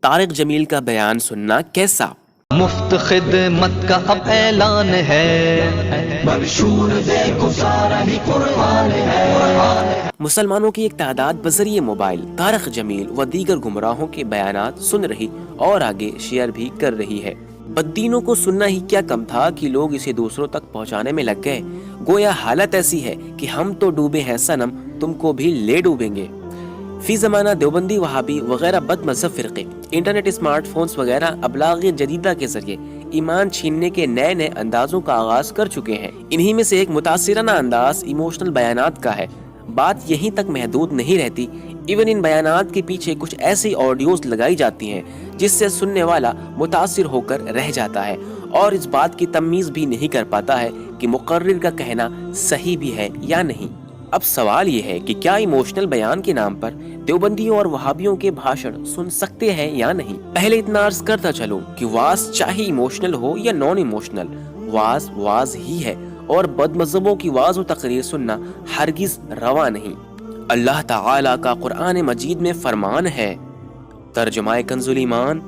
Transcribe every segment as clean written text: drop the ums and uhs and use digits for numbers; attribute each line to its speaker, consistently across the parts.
Speaker 1: طارق جمیل کا بیان سننا کیسا؟
Speaker 2: مفت خدمت کا اب اعلان ہے، منشور دیکھو سارا ہی قرآن ہے۔
Speaker 1: مسلمانوں کی ایک تعداد بذریعہ موبائل طارق جمیل و دیگر گمراہوں کے بیانات سن رہی اور آگے شیئر بھی کر رہی ہے۔ بددینوں کو سننا ہی کیا کم تھا کہ لوگ اسے دوسروں تک پہنچانے میں لگ گئے۔ گویا حالت ایسی ہے کہ ہم تو ڈوبے ہیں صنم، تم کو بھی لے ڈوبیں گے۔ فی زمانہ دیوبندی، وہابی وغیرہ بد مذہب فرقے انٹرنیٹ، اسمارٹ فونز وغیرہ ابلاغ جدیدہ کے ذریعے ایمان چھیننے کے نئے نئے اندازوں کا آغاز کر چکے ہیں۔ انہی میں سے ایک متاثرانہ انداز ایموشنل بیانات کا ہے۔ بات یہیں تک محدود نہیں رہتی، ایون ان بیانات کے پیچھے کچھ ایسی آڈیوز لگائی جاتی ہیں جس سے سننے والا متاثر ہو کر رہ جاتا ہے اور اس بات کی تمیز بھی نہیں کر پاتا ہے کہ مقرر کا کہنا صحیح بھی ہے یا نہیں۔ اب سوال یہ ہے کہ کیا ایموشنل بیان کے نام پر دیوبندیوں اور وہابیوں کے بھاشن سن سکتے ہیں یا نہیں؟ پہلے اتنا عرض کرتا چلوں کہ واز چاہے ایموشنل ہو یا naan emotional, was was he ہے اور بد مذہبوں کی واز و تقریر سننا ہرگز روا نہیں۔ اللہ تعالیٰ کا قرآن مجید میں فرمان ہے، ترجمہ کنز الایمان،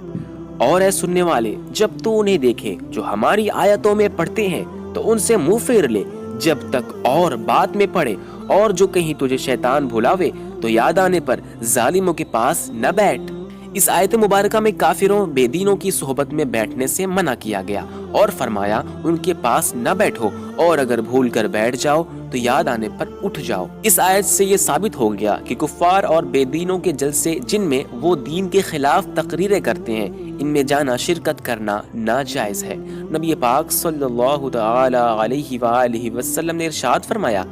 Speaker 1: اور اے سننے والے، جب تو انہیں دیکھے جو ہماری آیتوں میں پڑھتے ہیں تو ان سے منہ پھیر لے جب تک اور بات میں پڑے، اور جو کہیں تجھے شیطان بھلاوے تو یاد آنے پر ظالموں کے پاس نہ بیٹھ۔ اس آیت مبارکہ میں کافروں، بے دینوں کی صحبت میں بیٹھنے سے منع کیا گیا اور فرمایا ان کے پاس نہ بیٹھو، اور اگر بھول کر بیٹھ جاؤ تو یاد آنے پر اٹھ جاؤ۔ اس آیت سے یہ ثابت ہو گیا کہ کفار اور بے دینوں کے جلسے جن میں وہ دین کے خلاف تقریریں کرتے ہیں، ان میں جانا، شرکت کرنا ناجائز ہے۔ نبی پاک صلی اللہ تعالی علیہ وآلہ وسلم نے ارشاد فرمایا،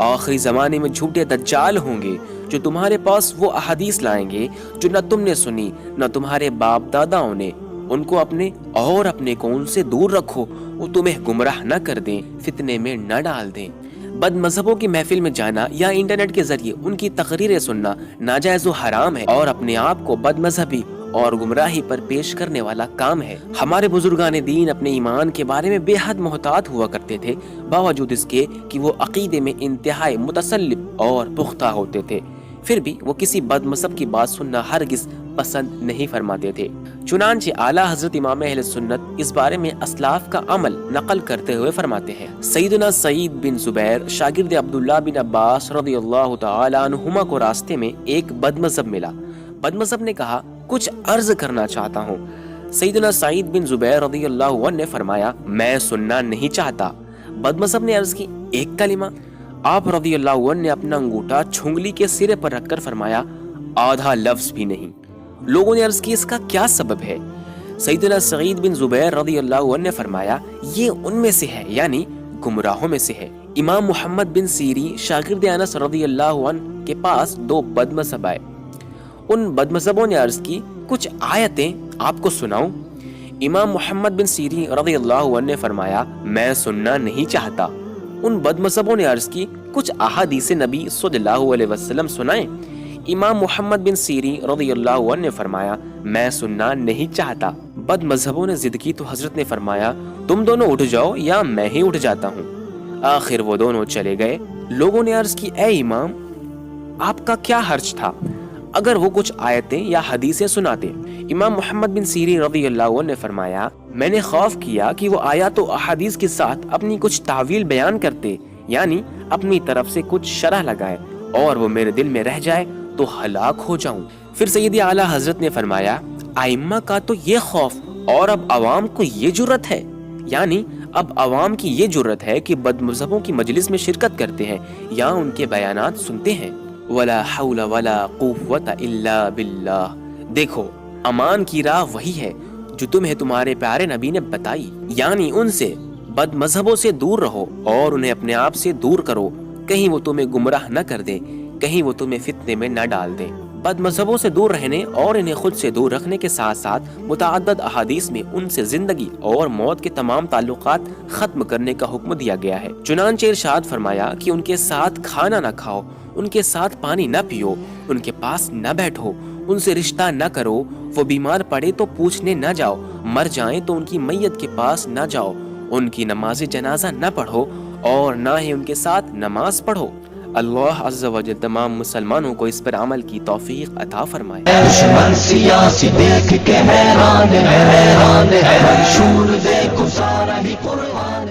Speaker 1: آخری زمانے میں جھوٹے دجال ہوں گے جو تمہارے پاس وہ احادیث لائیں گے جو نہ تم نے سنی نہ تمہارے باپ داداؤں نے۔ ان کو اپنے اور اپنے کون سے دور رکھو، وہ تمہیں گمراہ نہ کر دیں، فتنے میں نہ ڈال دیں۔ بد مذہبوں کی محفل میں جانا یا انٹرنیٹ کے ذریعے ان کی تقریریں سننا ناجائز و حرام ہے اور اپنے آپ کو بد مذہبی اور گمراہی پر پیش کرنے والا کام ہے۔ ہمارے بزرگان دین اپنے ایمان کے بارے میں بے حد محتاط ہوا کرتے تھے، باوجود اس کے کہ وہ عقیدے میں انتہائی متسلب اور پختہ ہوتے تھے، پھر بھی وہ کسی بد مذہب کی بات سننا ہرگز پسند نہیں فرماتے تھے۔ چنانچہ اعلیٰ حضرت امام اہل سنت اس بارے میں اسلاف کا عمل نقل کرتے ہوئے فرماتے ہیں، سیدنا سعید بن زبیر شاگرد عبداللہ بن عباس رضی اللہ تعالی عنہما کو راستے میں ایک بد مذہب ملا۔ بد مذہب نے کہا، کچھ عرض کرنا چاہتا ہوں۔ سیدنا سعید بن زبیر رضی اللہ عنہ نے فرمایا، میں سننا نہیں چاہتا۔ بد مذہب نے عرض کی، ایک کلمہ؟ آپ رضی اللہ عنہ نے اپنا انگوٹھا چھنگلی کے سرے پر رکھ کر فرمایا، آدھا لفظ بھی نہیں۔ لوگوں نے عرض کی، اس کا کیا سبب ہے؟ سیدنا سعید بن زبیر رضی اللہ عنہ نے فرمایا، یہ ان میں سے ہے، یعنی گمراہوں میں سے ہے۔ امام محمد بن سیرین شاگرد انس رضی اللہ عنہ کے پاس دو بد مذہب آئے۔ ان بد مذہبوں نے عرض کی، کچھ آیتیں آپ کو سناؤں؟ امام محمد بن سیرین رضی اللہ عنہ نے فرمایا، میں سننا نہیں چاہتا۔ ان بد مذہبوں نے عرض کی، کچھ احادیث نبی صلی اللہ علیہ وسلم سنائیں؟ امام محمد بن سیرین رضی اللہ عنہ نے فرمایا، میں سننا نہیں چاہتا۔ بد مذہبوں نے ضد کی تو حضرت نے فرمایا، تم دونوں اٹھ جاؤ یا میں ہی اٹھ جاتا ہوں۔ آخر وہ دونوں چلے گئے۔ لوگوں نے عرض کی، اے امام، آپ کا کیا حرج تھا اگر وہ کچھ آیتیں یا حدیثیں سناتے؟ امام محمد بن سیرین رضی اللہ عنہ نے فرمایا، میں نے خوف کیا کہ وہ آیات و احادیث کے ساتھ اپنی کچھ تعویل بیان کرتے، یعنی اپنی طرف سے کچھ شرح لگائے، اور وہ میرے دل میں رہ جائے تو ہلاک ہو جاؤں۔ پھر سیدی اعلیٰ حضرت نے فرمایا، ائمہ کا تو یہ خوف، اور اب عوام کو یہ جرت ہے، یعنی اب عوام کی یہ جرت ہے کہ بد مذہبوں کی مجلس میں شرکت کرتے ہیں یا ان کے بیانات سنتے ہیں۔ ولا حول ولا قوت الا باللہ۔ دیکھو، امان کی راہ وہی ہے جو تمہیں تمہارے پیارے نبی نے بتائی، یعنی ان سے، بد مذہبوں سے دور رہو اور انہیں اپنے آپ سے دور کرو، کہیں وہ تمہیں گمراہ نہ کر دیں، کہیں وہ تمہیں فتنے میں نہ ڈال دیں۔ بد مذہبوں سے دور رہنے اور انہیں خود سے دور رکھنے کے ساتھ ساتھ متعدد احادیث میں ان سے زندگی اور موت کے تمام تعلقات ختم کرنے کا حکم دیا گیا ہے۔ چنانچہ ارشاد فرمایا کہ ان کے ساتھ کھانا نہ کھاؤ، ان کے ساتھ پانی نہ پیو، ان کے پاس نہ بیٹھو، ان سے رشتہ نہ کرو، وہ بیمار پڑے تو پوچھنے نہ جاؤ، مر جائیں تو ان کی میت کے پاس نہ جاؤ، ان کی نماز جنازہ نہ پڑھو اور نہ ہی ان کے ساتھ نماز پڑھو۔ اللہ عز و جل تمام مسلمانوں کو اس پر عمل کی توفیق عطا فرمائے۔
Speaker 2: دشمن سیاسی دیکھ کے حیران ہے، منشور دیکھو سارا ہی قرآن